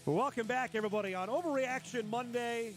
Welcome back, everybody, on Overreaction Monday.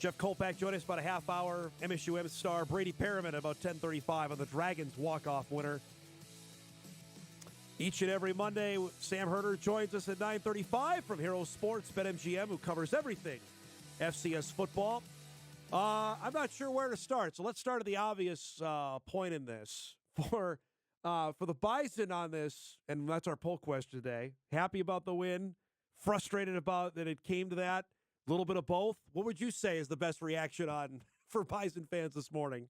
Jeff Kolpak joined us about a half hour. MSUM star Brady Perriman at about 10:35 on the Dragons walk-off winner. Each and every Monday, Sam Herder joins us at 9:35 from Hero Sports, BetMGM, who covers everything FCS football. I'm not sure where to start, so let's start at the obvious point in this. For the Bison on this, and that's our poll question today, happy about the win, frustrated about that it came to that, a little bit of both. What would you say is the best reaction on for Bison fans this morning?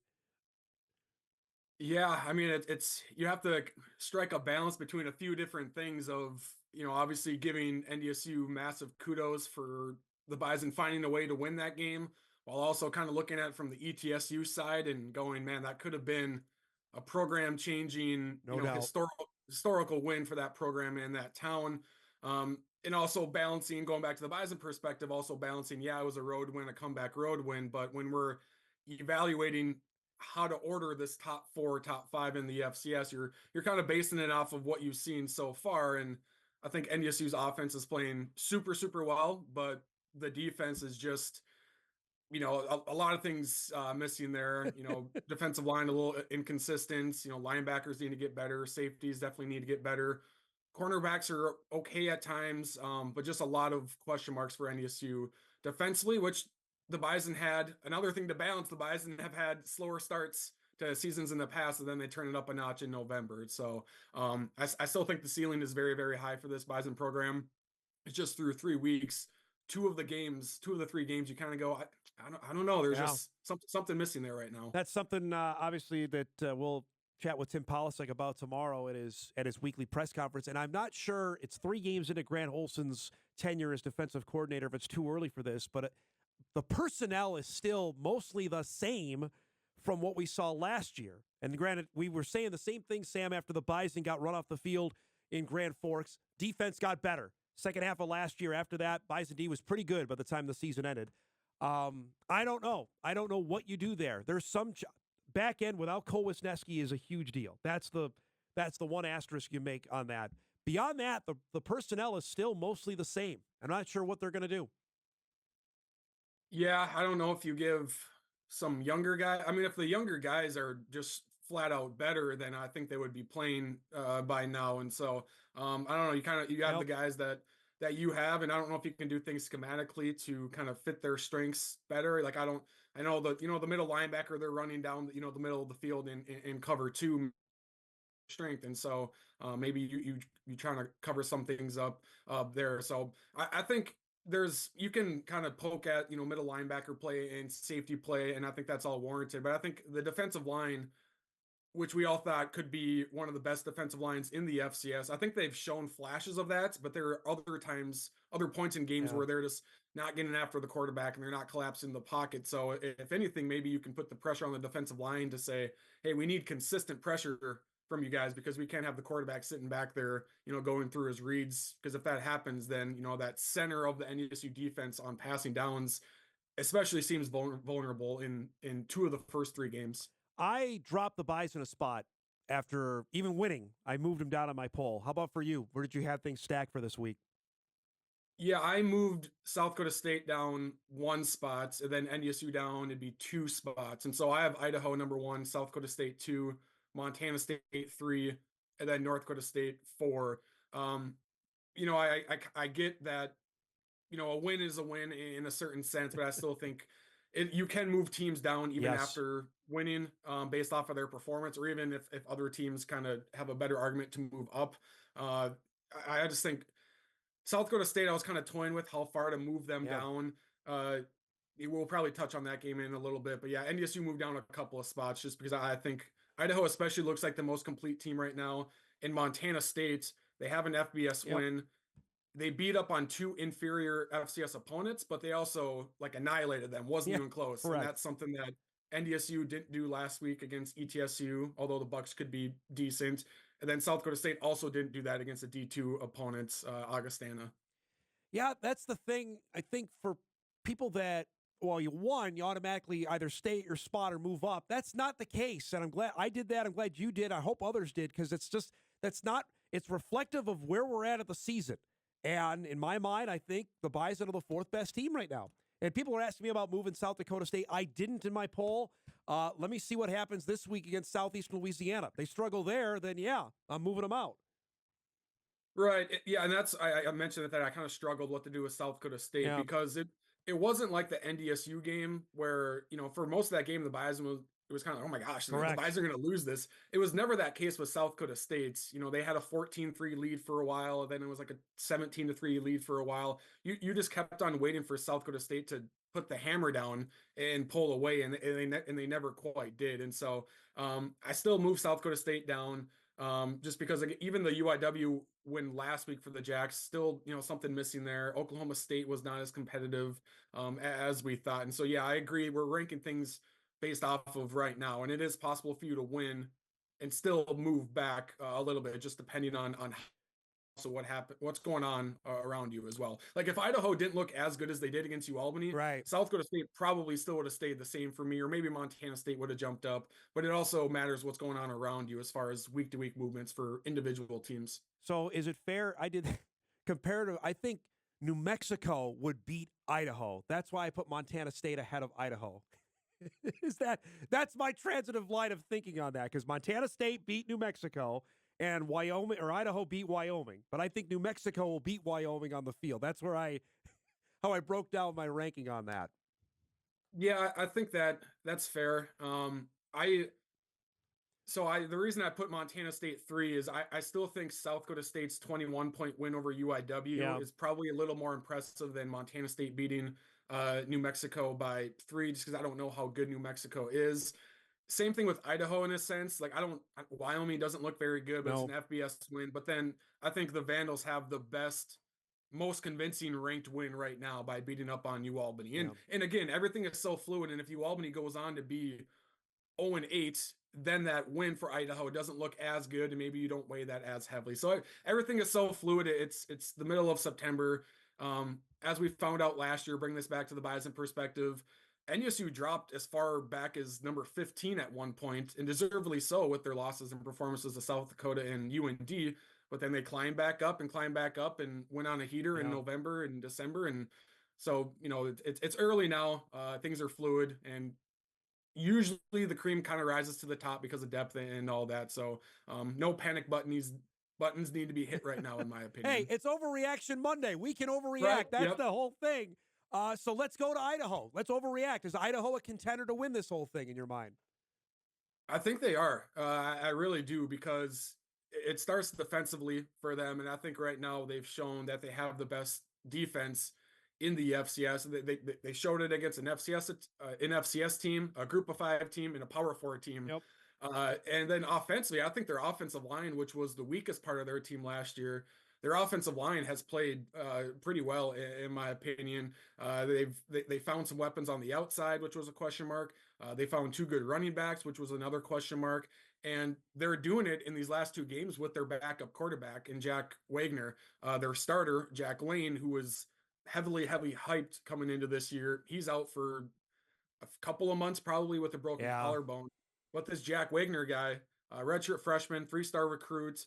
Yeah, I mean, it's you have to strike a balance between a few different things of, obviously giving NDSU massive kudos for the Bison finding a way to win that game, while also kind of looking at it from the ETSU side and going, man, that could have been a program changing, No doubt. historical win for that program and that town. And also balancing, going back to the Bison perspective, also balancing, yeah, it was a road win, a comeback road win, but when we're evaluating how to order this top 4, top 5 in the FCS, you're kind of basing it off of what you've seen so far. And I think NDSU's offense is playing super, super well, but the defense is just, a lot of things missing there. Defensive line a little inconsistent. Linebackers need to get better. Safeties definitely need to get better. Cornerbacks are okay at times, but just a lot of question marks for NDSU defensively, which the Bison had. Another thing to balance, the Bison have had slower starts to seasons in the past, and then they turn it up a notch in November. So I still think the ceiling is very, very high for this Bison program. It's just through 3 weeks, 2 of the 3 games, you kind of go, I don't know. There's just something missing there right now. That's something, obviously, that we'll chat with Tim Polasek about tomorrow at his weekly press conference. And I'm not sure, it's 3 games into Grant Holson's tenure as defensive coordinator, if it's too early for this, but the personnel is still mostly the same from what we saw last year. And granted, we were saying the same thing, Sam, after the Bison got run off the field in Grand Forks. Defense got better. Second half of last year, after that, Bison D was pretty good by the time the season ended. I don't know. I don't know what you do there. There's some back end without Cole Wisniewski is a huge deal. That's the one asterisk you make on that. Beyond that, the personnel is still mostly the same. I'm not sure what they're going to do. Yeah, I don't know if you give some younger guy. I mean, if the younger guys are just flat out better, then I think they would be playing by now. And so I don't know. You have the guys that you have, and I don't know if you can do things schematically to kind of fit their strengths better. Like I know the middle linebacker, they're running down the middle of the field in cover 2 strength, and so maybe you trying to cover some things up there. So I think you can kind of poke at middle linebacker play and safety play, and I think that's all warranted. But I think the defensive line, which we all thought could be one of the best defensive lines in the FCS, I think they've shown flashes of that, but there are other points in games where they're just not getting after the quarterback and they're not collapsing the pocket. So if anything, maybe you can put the pressure on the defensive line to say, hey, we need consistent pressure from you guys, because we can't have the quarterback sitting back there, going through his reads. Because if that happens, then, that center of the NDSU defense on passing downs especially seems vulnerable in 2 of the first 3 games. I dropped the Bison a spot after even winning. I moved him down on my poll. How about for you? Where did you have things stacked for this week? Yeah, I moved South Dakota State down 1 spot, and then NDSU down, it'd be 2 spots. And so I have Idaho number 1, South Dakota State 2, Montana State 3, and then North Dakota State 4. I get that, a win is a win in a certain sense, but I still think you can move teams down even after winning based off of their performance, or even if other teams kind of have a better argument to move up. I just think South Dakota State, I was kind of toying with how far to move them down. We'll probably touch on that game in a little bit, but yeah, NDSU moved down a couple of spots just because I think Idaho especially looks like the most complete team right now. In Montana State, they have an FBS win. They beat up on 2 inferior FCS opponents, but they also annihilated them. Wasn't even close. Correct. And that's something that NDSU didn't do last week against ETSU, although the Bucks could be decent. And then South Dakota State also didn't do that against a D2 opponent, Augustana. Yeah, that's the thing. I think for people that, you won, you automatically either stay at your spot or move up. That's not the case. And I'm glad I did that. I'm glad you did. I hope others did, because it's reflective of where we're at the season. And in my mind, I think the Bison are the fourth best team right now. And people are asking me about moving South Dakota State. I didn't in my poll. Let me see what happens this week against Southeastern Louisiana. If they struggle there, then yeah, I'm moving them out. Right. Yeah, and that's I mentioned that I kind of struggled what to do with South Dakota State Yeah. because it wasn't like the NDSU game where, for most of that game the Bison was kind of like, oh my gosh, the Correct. Bison are going to lose this. It was never that case with South Dakota State's. They had a 14-3 lead for a while, and then it was like a 17-3 lead for a while. You just kept on waiting for South Dakota State to put the hammer down and pull away, and they never quite did. And so I still move South Dakota State down. Just because even the UIW win last week for the Jacks, still, something missing there. Oklahoma State was not as competitive as we thought. And so, yeah, I agree. We're ranking things based off of right now, and it is possible for you to win and still move back a little bit, just depending on so what's going on around you as well. Like if Idaho didn't look as good as they did against UAlbany, right, South Dakota State probably still would have stayed the same for me, or maybe Montana State would have jumped up. But it also matters what's going on around you as far as week to week movements for individual teams. So is it fair? I did comparative. I think New Mexico would beat Idaho. That's why I put Montana State ahead of Idaho. That's my transitive line of thinking on that, because Montana State beat New Mexico and Wyoming or Idaho beat Wyoming, but I think New Mexico will beat Wyoming on the field. That's where how I broke down my ranking on that. Yeah, I think that's fair. The reason I put Montana State 3 is I still think South Dakota State's 21-point win over UIW is probably a little more impressive than Montana State beating New Mexico by 3, just because I don't know how good New Mexico is. Same thing with Idaho in a sense. Like Wyoming doesn't look very good, but it's an FBS win. But then I think the Vandals have the best, most convincing ranked win right now by beating up on UAlbany. And again, everything is so fluid. And if UAlbany goes on to be 0-8, then that win for Idaho doesn't look as good, and maybe you don't weigh that as heavily. So everything is so fluid. It's the middle of September. As we found out last year, bring this back to the Bison perspective, NSU dropped as far back as number 15 at one point, and deservedly so with their losses and performances to South Dakota and UND. But then they climbed back up and went on a heater in November and December. And so, it's early now. Things are fluid, and usually the cream kind of rises to the top because of depth and all that. So no panic buttons need to be hit right now, in my opinion. Hey, it's Overreaction Monday. We can overreact. Right. That's the whole thing. So let's go to Idaho. Let's overreact. Is Idaho a contender to win this whole thing in your mind? I think they are. I really do, because it starts defensively for them. And I think right now they've shown that they have the best defense in the FCS. They showed it against an FCS team, a Group of 5 team, and a Power 4 team. Yep. And then offensively, I think their offensive line, which was the weakest part of their team last year, their offensive line has played pretty well, in my opinion. They found some weapons on the outside, which was a question mark. They found 2 good running backs, which was another question mark. And they're doing it in these last 2 games with their backup quarterback in Jack Wagner. Their starter, Jack Lane, who was heavily hyped coming into this year, he's out for a couple of months, probably with a broken collarbone. But this Jack Wagner guy, redshirt freshman, 3-star recruit,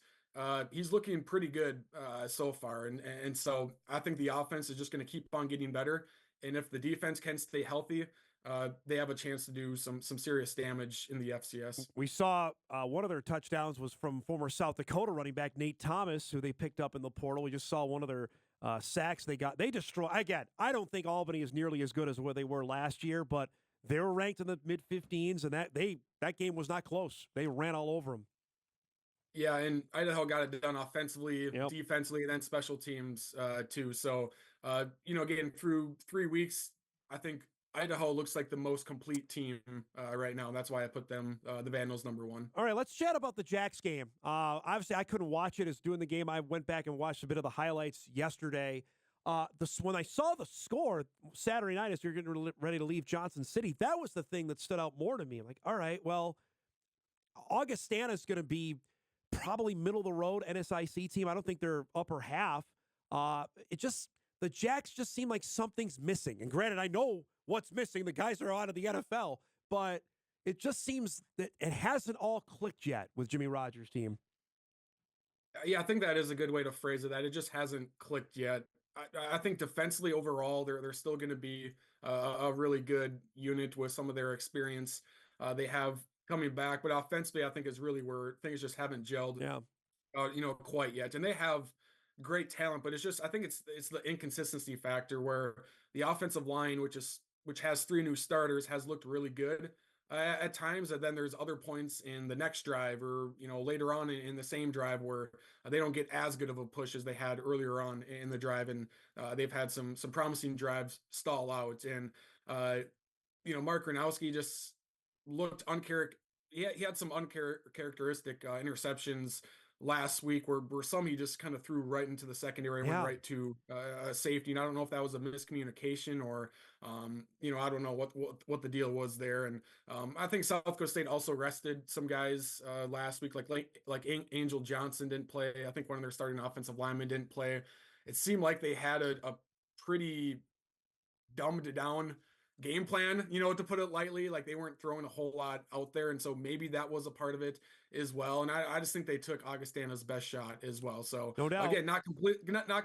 he's looking pretty good so far. And so I think the offense is just going to keep on getting better. And if the defense can stay healthy, they have a chance to do some serious damage in the FCS. We saw one of their touchdowns was from former South Dakota running back Nate Thomas, who they picked up in the portal. We just saw one of their sacks they got. They destroy. Again, I don't think Albany is nearly as good as what they were last year, but they were ranked in the mid-15s, and that game was not close. They ran all over them. Yeah, and Idaho got it done offensively, defensively, and then special teams too. So, again, through 3 weeks, I think Idaho looks like the most complete team right now. That's why I put them, the Vandals, number 1. All right, let's chat about the Jacks game. Obviously, I couldn't watch it as doing the game. I went back and watched a bit of the highlights yesterday. When I saw the score Saturday night as you're getting ready to leave Johnson City, that was the thing that stood out more to me. I'm like, all right, well, Augustana is going to be probably middle of the road NSIC team. I don't think they're upper half. The Jacks just seem like something's missing. And granted, I know what's missing. The guys are out of the NFL, but it just seems that it hasn't all clicked yet with Jimmy Rogers' team. Yeah, I think that is a good way to phrase it. That it just hasn't clicked yet. I think defensively overall, they're still going to be a really good unit with some of their experience they have coming back. But offensively, I think is really where things just haven't gelled, Yeah. quite yet. And they have great talent, but it's just I think it's the inconsistency factor where the offensive line, which has three new starters, has looked really good at times, and then there's other points in the next drive or later on in the same drive where they don't get as good of a push as they had earlier on in the drive, and they've had some promising drives stall out, and Mark Gronowski just looked he had some uncharacteristic interceptions last week where some he just kind of threw right into the secondary and went Yeah. right to safety. And I don't know if that was a miscommunication or I don't know what the deal was there. And I think South Dakota State also rested some guys last week, like Angel Johnson didn't play. I think one of their starting offensive linemen didn't play. It seemed like they had a pretty dumbed down game plan, to put it lightly. Like they weren't throwing a whole lot out there. And so maybe that was a part of it as well. And I just think they took Augustana's best shot as well. So No doubt. again, not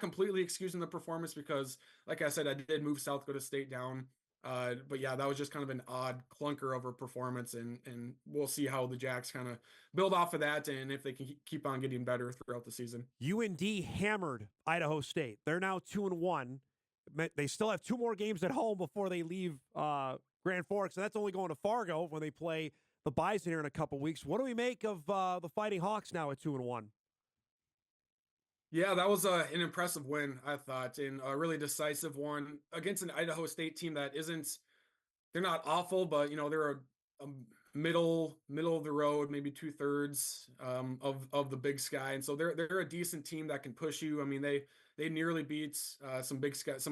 completely excusing the performance because like I said, I did move South Dakota State down. But yeah, that was just kind of an odd clunker of a performance, and we'll see how the Jacks kind of build off of that and if they can keep on getting better throughout the season. UND hammered Idaho State. They're now 2-1. They still have two more games at home before they leave Grand Forks, and that's only going to Fargo when they play the Bison here in a couple weeks. What do we make of the Fighting Hawks now at 2-1? Yeah, that was an impressive win, I thought, and a really decisive one against an Idaho State team that isn't. They're not awful, but they're a middle of the road, maybe two-thirds of the Big Sky, and so they're a decent team that can push you. I mean, they nearly beat some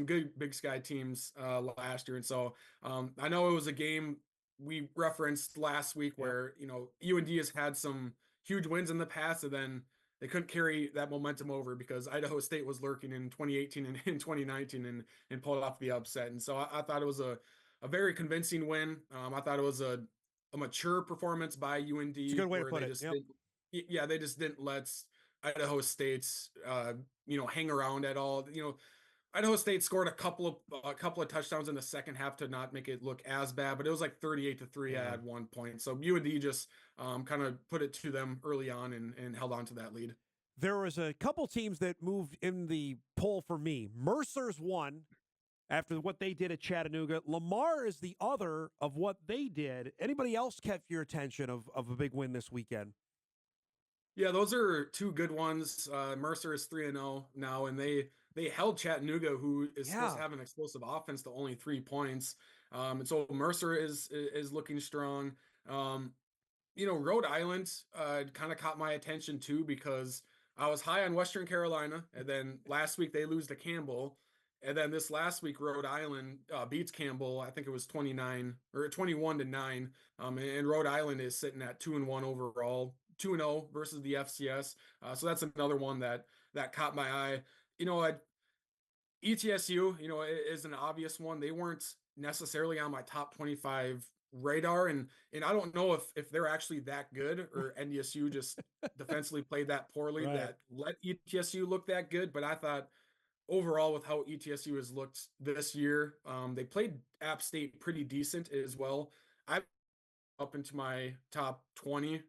good Big Sky teams last year, and so I know it was a game we referenced last week Yep. where UND has had some huge wins in the past, and then they couldn't carry that momentum over because Idaho State was lurking in 2018 and in 2019 and pulled off the upset. And so I thought it was a very convincing win. I thought it was a mature performance by It's a UND good way to where put they it. just Yep. didn't, yeah, they just didn't let Idaho State's, hang around at all. Idaho State scored a couple of touchdowns in the second half to not make it look as bad, but it was like 38-3 Yeah. at one point. So UND just kind of put it to them early on and held on to that lead. There was a couple teams that moved in the poll for me. Mercer's one after what they did at Chattanooga. Lamar is the other of what they did. Anybody else kept your attention of a big win this weekend? Yeah, those are two good ones. Mercer is 3-0 now, and they held Chattanooga, who is supposed Yeah. to have an explosive offense, to only 3 points. And so Mercer is looking strong. Um, Rhode Island kind of caught my attention too because I was high on Western Carolina, and then last week they lose to Campbell, and then this last week Rhode Island beats Campbell. I think it was 29 or 21-9. And Rhode Island is sitting at 2-1 overall, 2-0 versus the FCS. So that's another one that caught my eye. ETSU, is an obvious one. They weren't necessarily on my top 25 radar, and I don't know if they're actually that good or NDSU just defensively played that poorly Right. that let ETSU look that good. But I thought overall with how ETSU has looked this year, they played App State pretty decent as well. I up into my top 20.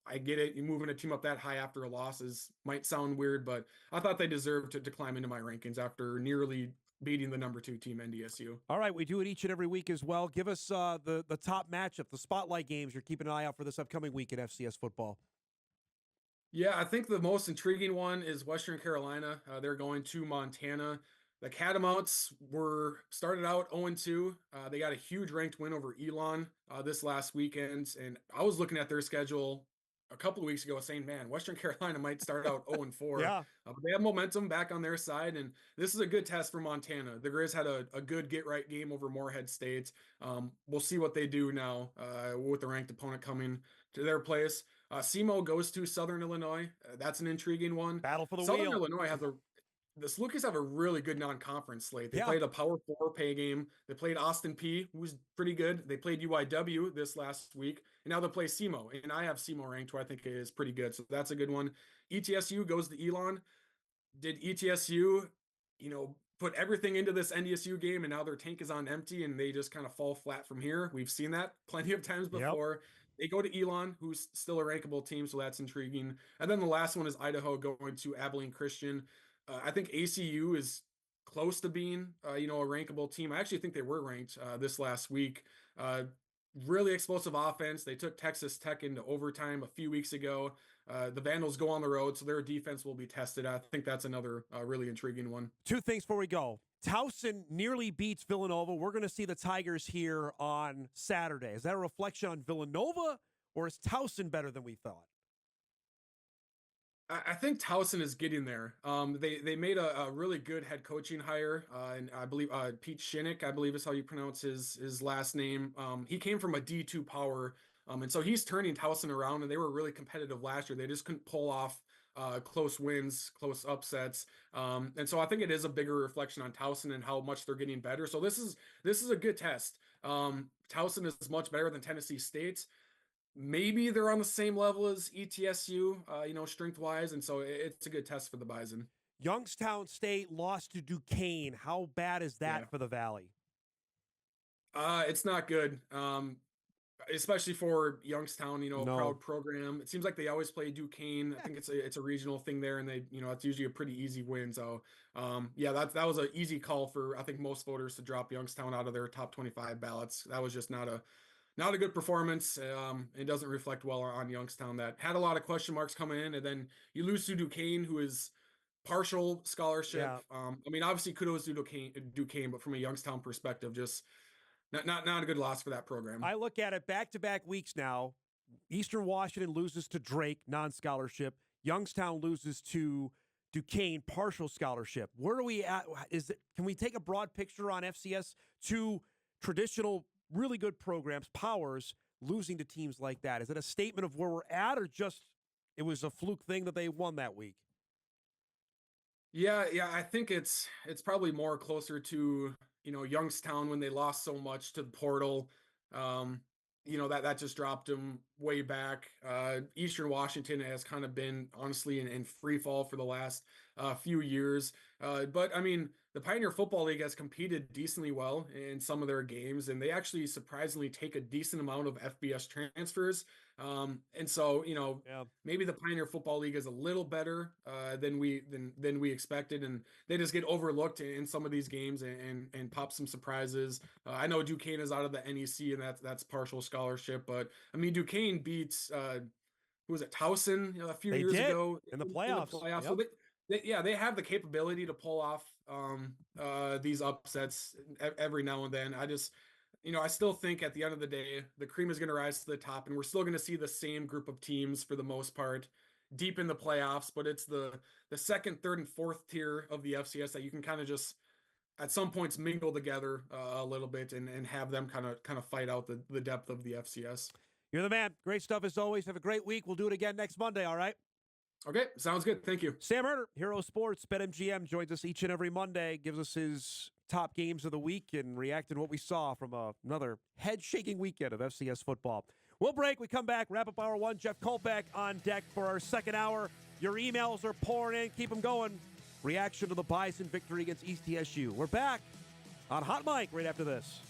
I get it. You moving a team up that high after a loss might sound weird, but I thought they deserved to climb into my rankings after nearly beating the number 2 team, NDSU. All right, we do it each and every week as well. Give us the top matchup, the spotlight games you're keeping an eye out for this upcoming week in FCS football. Yeah, I think the most intriguing one is Western Carolina. They're going to Montana. The Catamounts were started out 0-2. They got a huge ranked win over Elon this last weekend, and I was looking at their schedule a couple of weeks ago, saying, "Man, Western Carolina might start out 0-4." Yeah. But they have momentum back on their side, and this is a good test for Montana. The Grizz had a good get right game over Morehead State. We'll see what they do now with the ranked opponent coming to their place. SEMO goes to Southern Illinois. That's an intriguing one. Battle for the Southern wheel. Illinois has a the Salukis have a really good non-conference slate. They Yeah. played a Power 4 pay game. They played Austin P, who's pretty good. They played UIW this last week, and now they play SEMO. And I have SEMO ranked, who I think is pretty good. So that's a good one. ETSU goes to Elon. Did ETSU, put everything into this NDSU game, and now their tank is on empty, and they just kind of fall flat from here? We've seen that plenty of times before. Yep. They go to Elon, who's still a rankable team, so that's intriguing. And then the last one is Idaho going to Abilene Christian. I think ACU is close to being, a rankable team. I actually think they were ranked this last week. Really explosive offense. They took Texas Tech into overtime a few weeks ago. The Vandals go on the road, so their defense will be tested. I think that's another really intriguing one. Two things before we go. Towson nearly beats Villanova. We're going to see the Tigers here on Saturday. Is that a reflection on Villanova, or is Towson better than we thought? I think Towson is getting there. They made a really good head coaching hire, and I believe Pete Shinnick, I believe is how you pronounce his last name. He came from a D2 power, and so he's turning Towson around, and they were really competitive last year. They just couldn't pull off close wins, close upsets, and so I think it is a bigger reflection on Towson and how much they're getting better. So this is a good test. Towson is much better than Tennessee State. Maybe they're on the same level as ETSU, strength-wise, and so it's a good test for the Bison. Youngstown State lost to Duquesne. How bad is that for the Valley? It's not good, especially for Youngstown, proud program. It seems like they always play Duquesne. I think it's a regional thing there, and they, it's usually a pretty easy win. So, that was an easy call for, I think, most voters to drop Youngstown out of their top 25 ballots. That was just not a good performance. It doesn't reflect well on Youngstown, that had a lot of question marks coming in, and then you lose to Duquesne, who is partial scholarship. Yeah. Obviously kudos to Duquesne, but from a Youngstown perspective, just not a good loss for that program. I look at it back-to-back weeks now. Eastern Washington loses to Drake, non-scholarship. Youngstown loses to Duquesne, partial scholarship. Where are we at? Can we take a broad picture on FCS? Two traditional really good programs, powers, losing to teams like that? Is it a statement of where we're at, or just it was a fluke thing that they won that week? Yeah, I think it's probably more closer to, Youngstown when they lost so much to the portal. That just dropped them way back. Eastern Washington has kind of been, honestly, in free fall for the last few years. But the Pioneer Football League has competed decently well in some of their games, and they actually surprisingly take a decent amount of FBS transfers. And so, maybe the Pioneer Football League is a little better than we expected, and they just get overlooked in some of these games and pop some surprises. I know Duquesne is out of the NEC, and that's partial scholarship, but Duquesne beats who was it, Towson, a few years ago in the playoffs. Yep. So they have the capability to pull off these upsets every now and then. I still think at the end of the day, the cream is going to rise to the top, and we're still going to see the same group of teams for the most part deep in the playoffs. But it's the second, third, and fourth tier of the FCS that you can kind of just at some points mingle together a little bit and have them kind of fight out the depth of the FCS. You're the man. Great stuff as always. Have a great week. We'll do it again next Monday. All right. Okay, sounds good. Thank you. Sam Herder, Hero Sports, BetMGM, joins us each and every Monday, gives us his top games of the week and reacting to what we saw from another head-shaking weekend of FCS football. We'll break. We come back, wrap up hour one. Jeff Kolbeck on deck for our second hour. Your emails are pouring in. Keep them going. Reaction to the Bison victory against ETSU. We're back on Hot Mic right after this.